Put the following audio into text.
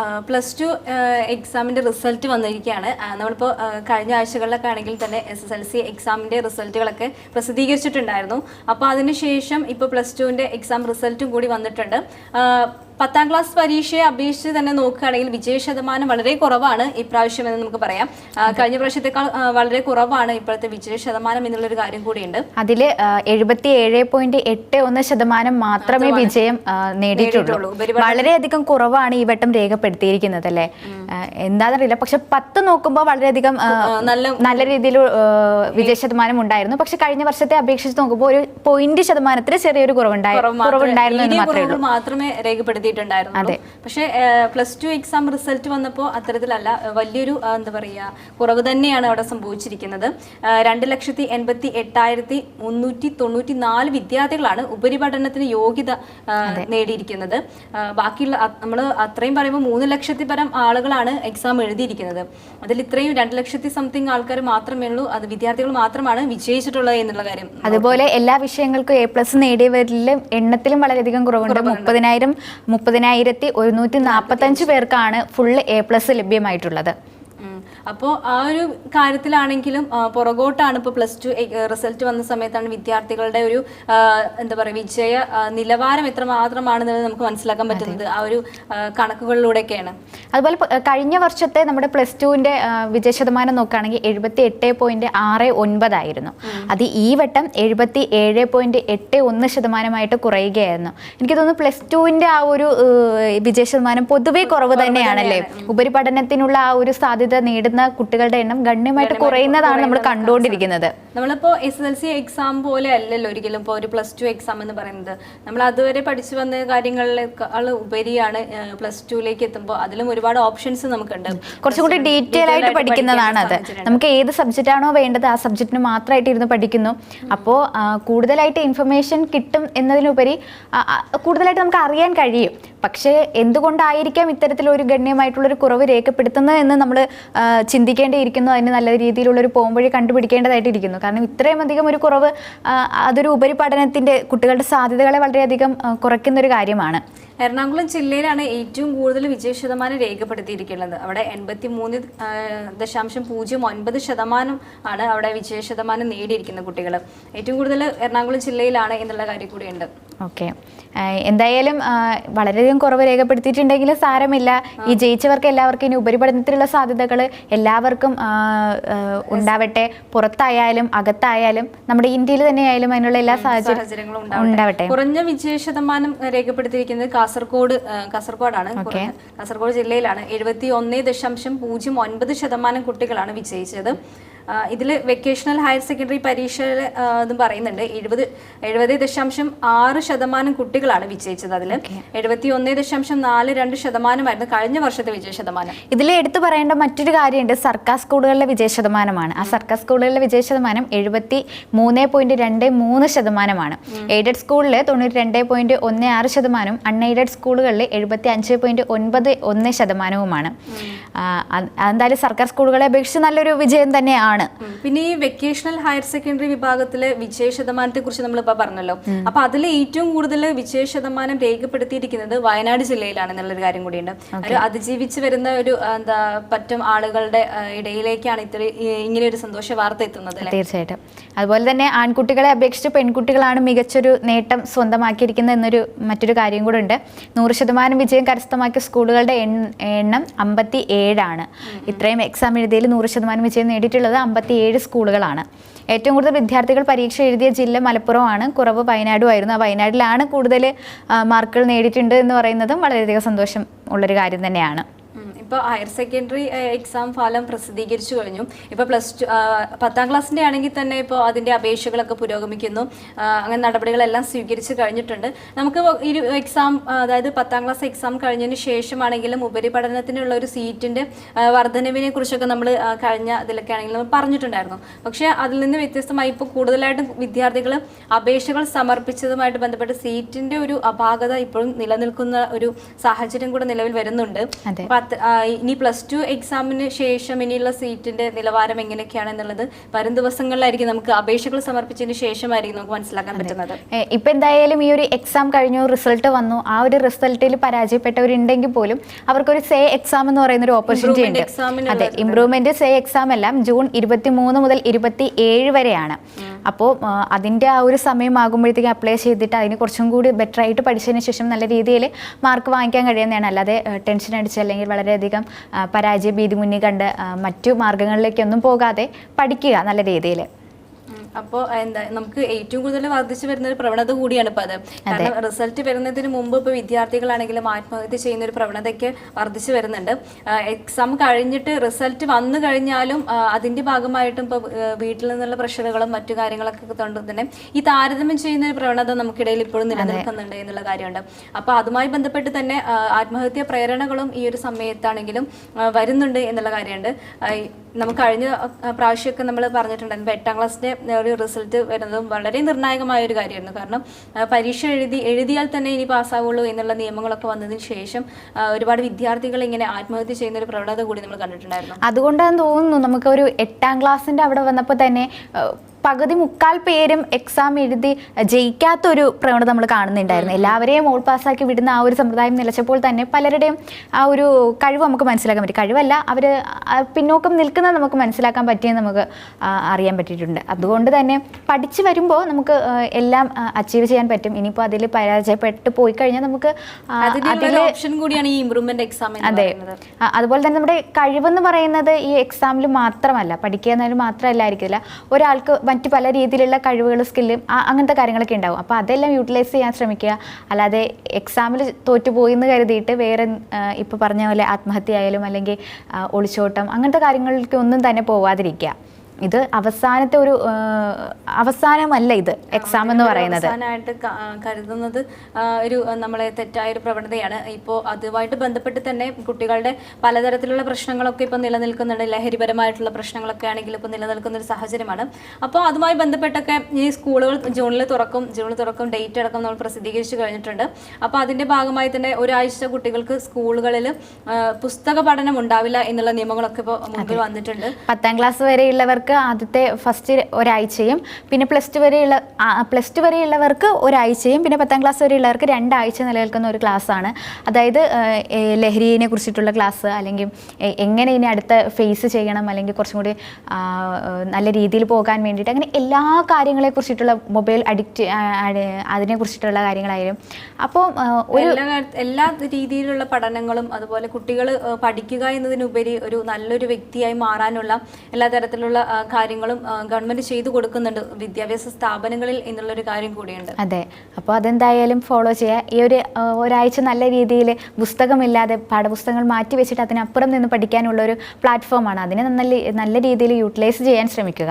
+2 എക്സാമിൻ്റെ റിസൾട്ട് വന്നിരിക്കുകയാണ്. നമ്മളിപ്പോൾ കഴിഞ്ഞ ആഴ്ചകളിലൊക്കെ ആണെങ്കിൽ തന്നെ SSLC എക്സാമിൻ്റെ റിസൾട്ടുകളൊക്കെ പ്രസിദ്ധീകരിച്ചിട്ടുണ്ടായിരുന്നു. അപ്പോൾ അതിനുശേഷം ഇപ്പോൾ +2ൻ്റെ എക്സാം റിസൾട്ടും കൂടി വന്നിട്ടുണ്ട്. 10ാം ക്ലാസ് പരീക്ഷയെ അപേക്ഷിച്ച് തന്നെ നോക്കുകയാണെങ്കിൽ വിജയശതമാനം വളരെ കുറവാണ് ഇപ്രാവശ്യം എന്ന് നമുക്ക് പറയാം. കഴിഞ്ഞ പ്രാവശ്യത്തെക്കാൾ വളരെ കുറവാണ് ഇപ്പോഴത്തെ വിജയശതമാനം എന്നുള്ളൊരു കാര്യം കൂടിയുണ്ട്. അതിൽ 77.81% മാത്രമേ വിജയം നേടിയിട്ടുള്ളൂ. വളരെയധികം കുറവാണ് ഈ വട്ടം രേഖപ്പെടുത്തിയിരിക്കുന്നത് അല്ലേ? എന്താണെന്നറിയില്ല. പക്ഷെ 10 നോക്കുമ്പോൾ വളരെയധികം നല്ല രീതിയിൽ വിജയശതമാനം ഉണ്ടായിരുന്നു. പക്ഷെ കഴിഞ്ഞ വർഷത്തെ അപേക്ഷിച്ച് നോക്കുമ്പോൾ ഒരു പോയിന്റ് ശതമാനത്തിൽ ചെറിയൊരു കുറവുണ്ടായിരുന്നു മാത്രമേ രേഖപ്പെടുത്തി. പക്ഷേ +2 എക്സാം റിസൾട്ട് വന്നപ്പോൾ അത്തരത്തിലല്ല, വലിയൊരു എന്താ പറയുക കുറവ് തന്നെയാണ് അവിടെ സംഭവിച്ചിരിക്കുന്നത്. 2,88,394 വിദ്യാർത്ഥികളാണ് ഉപരിപഠനത്തിന് യോഗ്യത നേടിയിരിക്കുന്നത്. ബാക്കിയുള്ള നമ്മൾ അത്രയും പറയുമ്പോൾ 3 ലക്ഷത്തിൽ പരം ആളുകളാണ് എക്സാം എഴുതിയിരിക്കുന്നത്. അതിൽ ഇത്രയും 2 ലക്ഷത്തി സംതിങ് ആൾക്കാർ മാത്രമേ ഉള്ളൂ, അത് വിദ്യാർത്ഥികൾ മാത്രമാണ് വിജയിച്ചിട്ടുള്ളത് എന്നുള്ള കാര്യം. അതുപോലെ എല്ലാ വിഷയങ്ങൾക്കും A+ നേടിയവരിലും എണ്ണത്തിലും വളരെയധികം കുറവുണ്ട്. 30,145 പേർക്കാണ് ഫുൾ A+ ലഭ്യമായിട്ടുള്ളത്. അപ്പോൾ ആ ഒരു കാര്യത്തിലാണെങ്കിലും പുറകോട്ടാണ്. ഇപ്പോൾ +2 റിസൾട്ട് വന്ന സമയത്താണ് വിദ്യാർത്ഥികളുടെ ഒരു എന്താ പറയുക വിജയ നിലവാരം എത്രമാത്രമാണെന്നുള്ളത് നമുക്ക് മനസ്സിലാക്കാൻ പറ്റുന്നത് ആ ഒരു കണക്കുകളിലൂടെയൊക്കെയാണ്. അതുപോലെ കഴിഞ്ഞ വർഷത്തെ നമ്മുടെ +2ൻ്റെ വിജയശതമാനം നോക്കുകയാണെങ്കിൽ 78.69 ആയിരുന്നു. അത് ഈ വട്ടം 77.81% കുറയുകയായിരുന്നു. എനിക്ക് തോന്നുന്നു +2ൻ്റെ ആ ഒരു വിജയശതമാനം പൊതുവെ കുറവ് തന്നെയാണല്ലേ? ഉപരിപഠനത്തിനുള്ള ആ ഒരു സാധ്യത നേടുന്ന കുട്ടികളുടെ എണ്ണം ഗണ്യമായിട്ട് കുറയുന്നതാണ് നമ്മൾ കണ്ടുകൊണ്ടിരിക്കുന്നത്. നമ്മളിപ്പോൾ SSLC എക്സാം പോലെ അല്ലല്ലോ ഒരിക്കലും ഇപ്പോൾ ഒരു +2 എക്സാം എന്ന് പറയുന്നത്. നമ്മൾ അതുവരെ പഠിച്ചു വന്ന കാര്യങ്ങളിലേക്കാൾ ഉപരിയാണ് +2ലേക്ക് എത്തുമ്പോൾ അതിലും ഒരുപാട് ഓപ്ഷൻസ് നമുക്കുണ്ട്. കുറച്ചും കൂടി ഡീറ്റെയിൽ ആയിട്ട് പഠിക്കുന്നതാണ് അത്. നമുക്ക് ഏത് സബ്ജക്റ്റ് ആണോ വേണ്ടത് ആ സബ്ജക്റ്റിന് മാത്രമായിട്ട് ഇരുന്ന് പഠിക്കുന്നു. അപ്പോൾ കൂടുതലായിട്ട് ഇൻഫർമേഷൻ കിട്ടും എന്നതിനുപരി കൂടുതലായിട്ട് നമുക്ക് അറിയാൻ കഴിയും. പക്ഷേ എന്തുകൊണ്ടായിരിക്കാം ഇത്തരത്തിലൊരു ഗണ്യമായിട്ടുള്ളൊരു കുറവ് രേഖപ്പെടുത്തുന്നത് എന്ന് നമ്മൾ ചിന്തിക്കേണ്ടിയിരിക്കുന്നു. അതിന് നല്ല രീതിയിലുള്ളൊരു പോംവഴി കണ്ടുപിടിക്കേണ്ടതായിട്ടിരിക്കുന്നു. കാരണം ഇത്രയും അധികം ഒരു കുറവ് അതൊരു ഉപരിപഠനത്തിൻ്റെ കുട്ടികളുടെ സാധ്യതകളെ വളരെയധികം കുറയ്ക്കുന്നൊരു കാര്യമാണ്. എറണാകുളം ജില്ലയിലാണ് ഏറ്റവും കൂടുതൽ വിജയശതമാനം രേഖപ്പെടുത്തിയിരിക്കുന്നത്. അവിടെ 83.09% ആണ് അവിടെ വിജയശതമാനം നേടിയിരിക്കുന്ന കുട്ടികൾ. ഏറ്റവും കൂടുതൽ എറണാകുളം ജില്ലയിലാണ് എന്നുള്ള കാര്യം കൂടിയുണ്ട്. ഓക്കെ, എന്തായാലും വളരെയധികം കുറവ് രേഖപ്പെടുത്തിയിട്ടുണ്ടെങ്കിലും സാരമില്ല. ഈ ജയിച്ചവർക്ക് എല്ലാവർക്കും ഇനി ഉപരിപഠനത്തിലുള്ള സാധ്യതകൾ എല്ലാവർക്കും ഉണ്ടാവട്ടെ. പുറത്തായാലും അകത്തായാലും നമ്മുടെ ഇന്ത്യയിൽ തന്നെയായാലും അതിനുള്ള എല്ലാ സാഹചര്യങ്ങളും ഉണ്ടാവട്ടെ. കുറഞ്ഞ വിജയശതമാനം രേഖപ്പെടുത്തിയിരിക്കുന്നത് കാസർഗോഡാണ്. കാസർഗോഡ് ജില്ലയിലാണ് 71.09% കുട്ടികളാണ് വിജയിച്ചത്. ഇതിൽ വെക്കേഷണൽ ഹയർ സെക്കൻഡറി പരീക്ഷയിൽ എന്ന് പറയുന്നുണ്ട് 70.6% കുട്ടികളാണ് വിജയിച്ചത്. അതിൽ 71.42% കഴിഞ്ഞ വർഷത്തെ വിജയശതമാനം. ഇതിൽ എടുത്തു പറയേണ്ട മറ്റൊരു കാര്യമുണ്ട്, സർക്കാർ സ്കൂളുകളിലെ വിജയശതമാനമാണ്. ആ സർക്കാർ സ്കൂളുകളിലെ വിജയശതമാനം 73.23%. എയ്ഡഡ് സ്കൂളിൽ 92.16%, അൺഎയ്ഡഡ് സ്കൂളുകളിൽ 75.91%. എന്തായാലും സർക്കാർ സ്കൂളുകളെ അപേക്ഷിച്ച് നല്ലൊരു വിജയം തന്നെയാണ്. പിന്നെ ഈ വെക്കേഷണൽ ഹയർ സെക്കൻഡറി വിഭാഗത്തിലെ വിജയശതമാനത്തെ കുറിച്ച് നമ്മളിപ്പോൾ പറഞ്ഞല്ലോ. അപ്പൊ അതിൽ ഏറ്റവും കൂടുതൽ വിജയശതമാനം രേഖപ്പെടുത്തിയിരിക്കുന്നത് വയനാട് ജില്ലയിലാണ് എന്നുള്ളൊരു കാര്യം കൂടിയുണ്ട്. ഒരു അതിജീവിച്ച് വരുന്ന ഒരു പറ്റം ആളുകളുടെ ഇടയിലേക്കാണ് ഇങ്ങനെ ഒരു സന്തോഷ വാർത്ത എത്തുന്നത്. തീർച്ചയായിട്ടും. അതുപോലെ തന്നെ ആൺകുട്ടികളെ അപേക്ഷിച്ച് പെൺകുട്ടികളാണ് മികച്ചൊരു നേട്ടം സ്വന്തമാക്കിയിരിക്കുന്നത് എന്നൊരു മറ്റൊരു കാര്യം കൂടെ ഉണ്ട്. 100% വിജയം കരസ്ഥമാക്കിയ സ്കൂളുകളുടെ എണ്ണം 57 ആണ്. ഇത്രയും എക്സാം എഴുതിയതിൽ 100% വിജയം നേടിയിട്ടുള്ളത് 57 സ്കൂളുകളാണ്. ഏറ്റവും കൂടുതൽ വിദ്യാർത്ഥികൾ പരീക്ഷ എഴുതിയ ജില്ല മലപ്പുറമാണ്. കുറവ് വയനാടുമായിരുന്നു. ആ വയനാട്ടിലാണ് കൂടുതൽ മാർക്കുകൾ നേടിയിട്ടുണ്ട് എന്ന് പറയുന്നതും വളരെയധികം സന്തോഷം ഉള്ളൊരു കാര്യം തന്നെയാണ്. ഇപ്പോൾ ഹയർ സെക്കൻഡറി എക്സാം ഫലം പ്രസിദ്ധീകരിച്ചു കഴിഞ്ഞു. ഇപ്പോൾ +10ാം ക്ലാസ്സിൻ്റെ ആണെങ്കിൽ തന്നെ ഇപ്പോൾ അതിൻ്റെ അപേക്ഷകളൊക്കെ പുരോഗമിക്കുന്നു. അങ്ങനെ നടപടികളെല്ലാം സ്വീകരിച്ച് കഴിഞ്ഞിട്ടുണ്ട്. നമുക്ക് ഈ എക്സാം, അതായത് 10ാം ക്ലാസ് എക്സാം കഴിഞ്ഞതിന് ശേഷമാണെങ്കിലും ഉപരിപഠനത്തിനുള്ള ഒരു സീറ്റിൻ്റെ വർധനവിനെ കുറിച്ചൊക്കെ നമ്മൾ കഴിഞ്ഞ ഇതിലൊക്കെ ആണെങ്കിലും നമ്മൾ പറഞ്ഞിട്ടുണ്ടായിരുന്നു. പക്ഷേ അതിൽ നിന്ന് വ്യത്യസ്തമായി ഇപ്പോൾ കൂടുതലായിട്ടും വിദ്യാർത്ഥികൾ അപേക്ഷകൾ സമർപ്പിച്ചതുമായിട്ട് ബന്ധപ്പെട്ട് സീറ്റിൻ്റെ ഒരു അപാകത ഇപ്പോഴും നിലനിൽക്കുന്ന ഒരു സാഹചര്യം കൂടെ നിലവിൽ വരുന്നുണ്ട്. ഇനി +2 എക്സാമിന് ശേഷം ഇനിയുള്ള സീറ്റിന്റെ നിലവാരം എങ്ങനെയൊക്കെയാണെന്നുള്ളത് വരും ദിവസങ്ങളിലായിരിക്കും നമുക്ക് അപേക്ഷകൾ സമർപ്പിച്ചതിന് ശേഷമായിരിക്കും നമുക്ക് മനസ്സിലാക്കാൻ പറ്റുന്നത്. ഇപ്പൊ എന്തായാലും ഈ ഒരു എക്സാം കഴിഞ്ഞു, റിസൾട്ട് വന്നു, ആ ഒരു റിസൾട്ടിൽ പരാജയപ്പെട്ടവരുണ്ടെങ്കിൽ പോലും അവർക്കൊരു സേ എക്സാം എന്ന് പറയുന്ന ഒരു ഓപ്പർച്യൂണിറ്റി ഉണ്ട്. അതെ, ഇംപ്രൂവ്മെന്റ് സേ എക്സാം എല്ലാം ജൂൺ 23 മുതൽ 27 വരെയാണ്. അപ്പോൾ അതിന്റെ ആ ഒരു സമയമാകുമ്പോഴത്തേക്കും അപ്ലൈ ചെയ്തിട്ട് അതിന് കുറച്ചും കൂടി ബെറ്റർ ആയിട്ട് പഠിച്ചതിന് ശേഷം നല്ല രീതിയിൽ മാർക്ക് വാങ്ങിക്കാൻ കഴിയുന്നതാണ്. അല്ലാതെ ടെൻഷൻ അടിച്ച് അല്ലെങ്കിൽ വളരെയധികം പരാജയ ഭീതി മുന്നിൽ കണ്ട് മറ്റു മാർഗങ്ങളിലേക്കൊന്നും പോകാതെ പഠിക്കുക നല്ല രീതിയിൽ. അപ്പോൾ എന്താ നമുക്ക് ഏറ്റവും കൂടുതൽ വർദ്ധിച്ചു വരുന്ന ഒരു പ്രവണത കൂടിയാണ് ഇപ്പോൾ അത്. കാരണം റിസൾട്ട് വരുന്നതിന് മുമ്പ് ഇപ്പോൾ വിദ്യാർത്ഥികളാണെങ്കിലും ആത്മഹത്യ ചെയ്യുന്ന ഒരു പ്രവണതയ്ക്ക് വർദ്ധിച്ചു വരുന്നുണ്ട്. എക്സാം കഴിഞ്ഞിട്ട് റിസൾട്ട് വന്നു കഴിഞ്ഞാലും അതിന്റെ ഭാഗമായിട്ടും ഇപ്പോൾ വീട്ടിൽ നിന്നുള്ള പ്രഷറുകളും മറ്റു കാര്യങ്ങളൊക്കെ കൊണ്ട് തന്നെ ഈ താരതമ്യം ചെയ്യുന്ന ഒരു പ്രവണത നമുക്കിടയിൽ ഇപ്പോഴും നിലനിൽക്കുന്നുണ്ട് എന്നുള്ള കാര്യമുണ്ട്. അപ്പോൾ അതുമായി ബന്ധപ്പെട്ട് തന്നെ ആത്മഹത്യ പ്രേരണകളും ഈ ഒരു സമയത്താണെങ്കിലും വരുന്നുണ്ട് എന്നുള്ള കാര്യമുണ്ട്. നമുക്ക് കഴിഞ്ഞ പ്രാവശ്യമൊക്കെ നമ്മൾ പറഞ്ഞിട്ടുണ്ടായിരുന്നു 8ാം ക്ലാസ്സിന്റെ ഒരു റിസൾട്ട് വരുന്നതും വളരെ നിർണായകമായ ഒരു കാര്യമായിരുന്നു. കാരണം പരീക്ഷ എഴുതിയാൽ തന്നെ ഇനി പാസ്സാവുള്ളൂ എന്നുള്ള നിയമങ്ങളൊക്കെ വന്നതിന് ശേഷം ഒരുപാട് വിദ്യാർത്ഥികൾ ഇങ്ങനെ ആത്മഹത്യ ചെയ്യുന്ന ഒരു പ്രവണത കൂടി നമ്മൾ കണ്ടിട്ടുണ്ടായിരുന്നു. അതുകൊണ്ടാണ് തോന്നുന്നു നമുക്ക് ഒരു 8ാം ക്ലാസ്സിന്റെ അവിടെ വന്നപ്പോൾ തന്നെ പകുതി മുക്കാൽ പേരും എക്സാം എഴുതി ജയിക്കാത്തൊരു പ്രവണത നമ്മൾ കാണുന്നുണ്ടായിരുന്നു. എല്ലാവരെയും ഓൾ പാസ്സാക്കി വിടുന്ന ആ ഒരു സമ്പ്രദായം നിലച്ചപ്പോൾ തന്നെ പലരുടെയും ആ ഒരു കഴിവ് നമുക്ക് മനസ്സിലാക്കാൻ പറ്റി. കഴിവല്ല, അവർ പിന്നോക്കം നിൽക്കുന്നത് നമുക്ക് മനസ്സിലാക്കാൻ പറ്റിയെന്ന് നമുക്ക് അറിയാൻ പറ്റിയിട്ടുണ്ട്. അതുകൊണ്ട് തന്നെ പഠിച്ചു വരുമ്പോൾ നമുക്ക് എല്ലാം അച്ചീവ് ചെയ്യാൻ പറ്റും. ഇനിയിപ്പോൾ അതിൽ പരാജയപ്പെട്ട് പോയി കഴിഞ്ഞാൽ നമുക്ക് ഓപ്ഷൻ കൂടിയാണ് ഈ ഇംപ്രൂവ്മെന്റ് എക്സാം. അതെ, അതുപോലെ തന്നെ നമ്മുടെ കഴിവെന്ന് പറയുന്നത് ഈ എക്സാമിൽ മാത്രമല്ല, പഠിക്കുക എന്നതിൽ മാത്രമല്ലായിരിക്കില്ല. ഒരാൾക്ക് മറ്റ് പല രീതിയിലുള്ള കഴിവുകൾ, സ്കില്ലും അങ്ങനത്തെ കാര്യങ്ങളൊക്കെ ഉണ്ടാവും. അപ്പോൾ അതെല്ലാം യൂട്ടിലൈസ് ചെയ്യാൻ ശ്രമിക്കുക. അല്ലാതെ എക്സാമിൽ തോറ്റുപോയി എന്ന് കരുതിയിട്ട് വേറെ ഇപ്പോൾ പറഞ്ഞ പോലെ ആത്മഹത്യ ആയാലും അല്ലെങ്കിൽ ഒളിച്ചോട്ടം അങ്ങനത്തെ കാര്യങ്ങൾക്ക് ഒന്നും തന്നെ പോവാതിരിക്കുക. ഇത് അവസാനത്തെ ഒരു അവസാനമല്ല ഇത് എക്സാം എന്ന് പറയുന്നത്. അവസാനമായിട്ട് കരുതുന്നത് ഒരു നമ്മളെ തെറ്റായ ഒരു പ്രവണതയാണ്. ഇപ്പോൾ അതുമായിട്ട് ബന്ധപ്പെട്ട് തന്നെ കുട്ടികളുടെ പലതരത്തിലുള്ള പ്രശ്നങ്ങളൊക്കെ ഇപ്പോൾ നിലനിൽക്കുന്നുണ്ട്. ലഹരിപരമായിട്ടുള്ള പ്രശ്നങ്ങളൊക്കെ ആണെങ്കിൽ ഇപ്പോൾ നിലനിൽക്കുന്ന ഒരു സാഹചര്യമാണ്. അപ്പോൾ അതുമായി ബന്ധപ്പെട്ടൊക്കെ ഈ സ്കൂളുകൾ ജൂണിൽ തുറക്കും ഡേറ്റ് അടക്കം നമ്മൾ പ്രസിദ്ധീകരിച്ചു കഴിഞ്ഞിട്ടുണ്ട്. അപ്പോൾ അതിൻ്റെ ഭാഗമായി തന്നെ ഒരാഴ്ച കുട്ടികൾക്ക് സ്കൂളുകളിൽ പുസ്തക പഠനം ഉണ്ടാവില്ല എന്നുള്ള നിയമങ്ങളൊക്കെ ഇപ്പോൾ മുമ്പിൽ വന്നിട്ടുണ്ട്. 10ാം ക്ലാസ് വരെയുള്ളവർക്ക് ആദ്യത്തെ ഫസ്റ്റ് ഒരാഴ്ചയും പിന്നെ പ്ലസ് ടു വരെയുള്ളവർക്ക് ഒരാഴ്ചയും പിന്നെ 10ാം ക്ലാസ് വരെയുള്ളവർക്ക് 2 ആഴ്ച നിലനിൽക്കുന്ന ഒരു ക്ലാസ്സാണ്. അതായത് ലഹരിയെ കുറിച്ചിട്ടുള്ള ക്ലാസ്, അല്ലെങ്കിൽ എങ്ങനെ ഇനി അടുത്ത ഫേസ് ചെയ്യണം, അല്ലെങ്കിൽ കുറച്ചും കൂടി നല്ല രീതിയിൽ പോകാൻ വേണ്ടിയിട്ട്, അങ്ങനെ എല്ലാ കാര്യങ്ങളെ കുറിച്ചിട്ടുള്ള മൊബൈൽ അഡിക്റ്റ് അതിനെ കുറിച്ചിട്ടുള്ള കാര്യങ്ങളായാലും. അപ്പോൾ എല്ലാ രീതിയിലുള്ള പഠനങ്ങളും അതുപോലെ കുട്ടികൾ പഠിക്കുക എന്നതിനുപരി ഒരു നല്ലൊരു വ്യക്തിയായി മാറാനുള്ള എല്ലാ തരത്തിലുള്ള കാര്യങ്ങളും ഗവൺമെന്റ് ചെയ്തു കൊടുക്കുന്നുണ്ട് വിദ്യാഭ്യാസ സ്ഥാപനങ്ങളിൽ എന്നുള്ളൊരു കാര്യം കൂടിയുണ്ട്. അതെ, അപ്പോൾ അതെന്തായാലും ഫോളോ ചെയ്യുക. ഈ ഒരാഴ്ച നല്ല രീതിയിൽ പുസ്തകമില്ലാതെ പാഠപുസ്തകങ്ങൾ മാറ്റി വെച്ചിട്ട് അതിനപ്പുറം നിന്ന് പഠിക്കാനുള്ള ഒരു പ്ലാറ്റ്ഫോമാണ്. അതിനെ നല്ല രീതിയിൽ യൂട്ടിലൈസ് ചെയ്യാൻ ശ്രമിക്കുക.